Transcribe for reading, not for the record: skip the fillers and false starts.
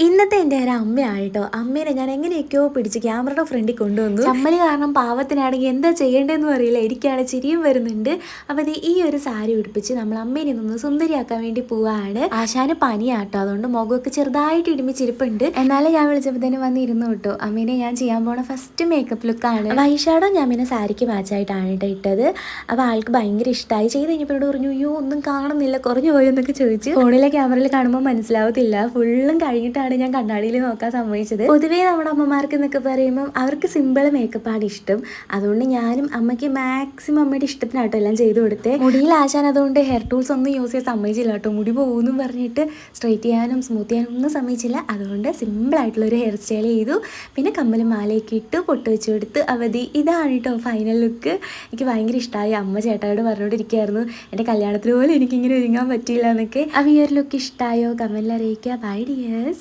ഇന്നത്തെ എൻ്റെ ഒരു അമ്മയാണ് കേട്ടോ. അമ്മേനെ ഞാൻ എങ്ങനെയൊക്കെയോ പിടിച്ച് ക്യാമറയുടെ ഫ്രണ്ടിൽ കൊണ്ടുവന്നു. ചമ്മല് കാരണം പാവത്തിനാണെങ്കിൽ എന്താ ചെയ്യേണ്ടതെന്നും അറിയില്ല. എനിക്കാണ് ചിരിയും വരുന്നുണ്ട്. അപ്പോൾ ഇത് ഈ ഒരു സാരി ഉടുപ്പിച്ച് നമ്മൾ അമ്മേനെ നിന്ന് സുന്ദരിയാക്കാൻ വേണ്ടി പോവാണ്. ആശാന് പനിയാട്ടോ, അതുകൊണ്ട് മുഖമൊക്കെ ചെറുതായിട്ട് ഇടിമിച്ചിരിപ്പുണ്ട്. എന്നാലും ഞാൻ വിളിച്ചപ്പോൾ തന്നെ വന്നിരുന്നു കേട്ടോ. അമ്മേനെ ഞാൻ ചെയ്യാൻ പോണ ഫസ്റ്റ് മേക്കപ്പ് ലുക്കാണ്. വൈഷാഡോ ഞാൻ പിന്നെ സാരിക്ക് മാച്ചായിട്ടാണ് കേട്ടോ ഇട്ടത്. അപ്പോൾ ആൾക്ക് ഭയങ്കര ഇഷ്ടമായി. ചെയ്ത് കഴിഞ്ഞപ്പോൾ പറഞ്ഞു, അയ്യോ ഒന്നും കാണുന്നില്ല, കുറഞ്ഞു പോയോ എന്നൊക്കെ ചോദിച്ചു. ഫോണിലെ ക്യാമറയിൽ കാണുമ്പോൾ മനസ്സിലാവത്തില്ല. ഫുള്ളും കഴിഞ്ഞിട്ടാണ് ഞാൻ കണ്ണാടിയിൽ നോക്കാൻ സമ്മതിച്ചത്. പൊതുവേ നമ്മുടെ അമ്മമാർക്ക് എന്നൊക്കെ പറയുമ്പോൾ അവർക്ക് സിമ്പിൾ മേക്കപ്പാണ് ഇഷ്ടം. അതുകൊണ്ട് ഞാനും അമ്മയ്ക്ക് മാക്സിമം അമ്മയുടെ ഇഷ്ടത്തിനാട്ടോ എല്ലാം ചെയ്തു കൊടുത്തേ. മുടിയിൽ ആശാൻ അതുകൊണ്ട് ഹെയർ ടൂൾസ് ഒന്നും യൂസ് ചെയ്യാൻ സമ്മതിച്ചില്ല കേട്ടോ. മുടി പോകുമെന്നും പറഞ്ഞിട്ട് സ്ട്രൈറ്റ് ചെയ്യാനും സ്മൂത്ത് ചെയ്യാനും ഒന്നും സമ്മതിച്ചില്ല. അതുകൊണ്ട് സിമ്പിളായിട്ടുള്ളൊരു ഹെയർ സ്റ്റൈൽ ചെയ്തു. പിന്നെ കമ്മലും മാലയൊക്കെ ഇട്ട് പൊട്ട് വെച്ച് കൊടുത്ത് അവധി. ഇതാണ് കേട്ടോ ഫൈനൽ ലുക്ക്. എനിക്ക് ഭയങ്കര ഇഷ്ടമായി. അമ്മ ചേട്ടായോട് പറഞ്ഞുകൊണ്ടിരിക്കുകയായിരുന്നു എൻ്റെ കല്യാണത്തിന് പോലും എനിക്കിങ്ങനെ ഒരുങ്ങാൻ പറ്റിയില്ല എന്നൊക്കെ. അപ്പോൾ ഈ ഒരു ലുക്ക് ഇഷ്ടമായോ? കമൻറ്റിൽ അറിയിക്കുക. Bye dears.